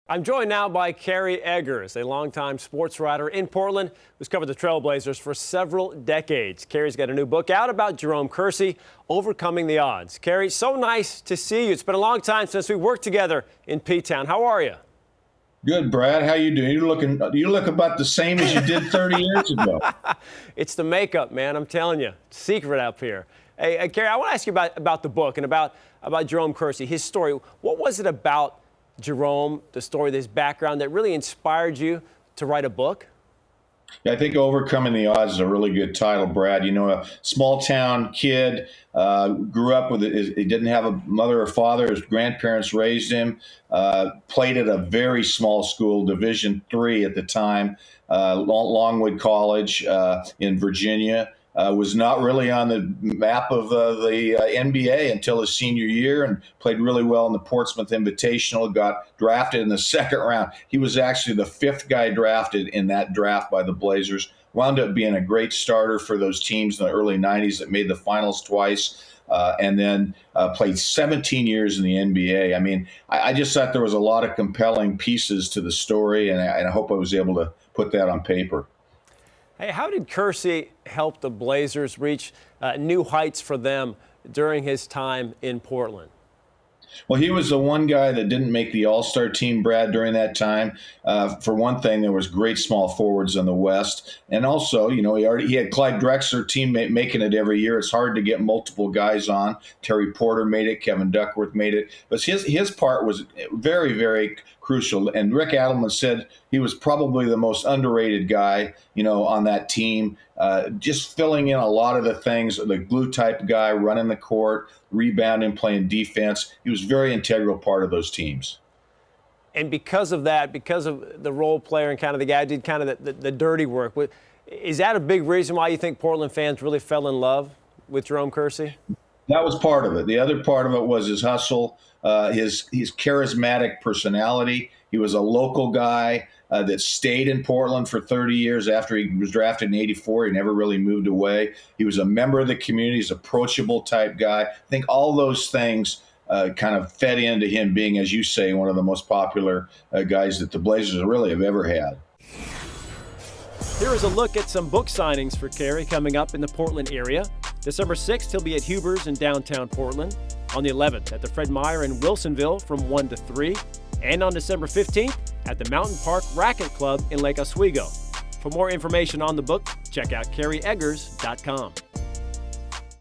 I'm joined now by Kerry Eggers, a longtime sports writer in Portland who's covered the Trailblazers for several decades. Kerry's got a new book out about Jerome Kersey, Overcoming the Odds. Kerry, so nice to see you. It's been a long time since we worked together in P-Town. How are you? Good, Brad. How you doing? You look about the same as you did 30 years ago. It's the makeup, man. I'm telling you. Secret up here. Hey, Kerry, I want to ask you about the book and about Jerome Kersey, his story. What was it about Jerome, the story, this background that really inspired you to write a book? Yeah, I think Overcoming the Odds is a really good title, Brad. You know, a small town kid, grew up he didn't have a mother or father. His grandparents raised him, played at a very small school, Division III at the time, Longwood College in Virginia. Was not really on the map of the NBA until his senior year, and played really well in the Portsmouth Invitational, got drafted in the second round. He was actually the fifth guy drafted in that draft by the Blazers. Wound up being a great starter for those teams in the early 90s that made the finals twice, and then played 17 years in the NBA. I mean, I just thought there was a lot of compelling pieces to the story, and I hope I was able to put that on paper. Hey, how did Kersey help the Blazers reach new heights for them during his time in Portland? Well, he was the one guy that didn't make the All-Star team, Brad, during that time. For one thing, there was great small forwards in the West. And also, you know, he had Clyde Drexler, teammate, making it every year. It's hard to get multiple guys on. Terry Porter made it. Kevin Duckworth made it. But his part was very, very crucial. And Rick Adelman said he was probably the most underrated guy, you know, on that team. Just filling in a lot of the things, the glue type guy, running the court, rebounding, playing defense. He was a very integral part of those teams. And because of that, because of the role player and kind of the guy who did kind of the dirty work, is that a big reason why you think Portland fans really fell in love with Jerome Kersey? That was part of it. The other part of it was his hustle, his charismatic personality. He was a local guy that stayed in Portland for 30 years after he was drafted in '84. He never really moved away. He was a member of the community. He's an approachable type guy. I think all those things kind of fed into him being, as you say, one of the most popular guys that the Blazers really have ever had. Here is a look at some book signings for Kerry coming up in the Portland area. December 6th, he'll be at Huber's in downtown Portland. On the 11th, at the Fred Meyer in Wilsonville from 1 to 3. And on December 15th, at the Mountain Park Racquet Club in Lake Oswego. For more information on the book, check out KerryEggers.com.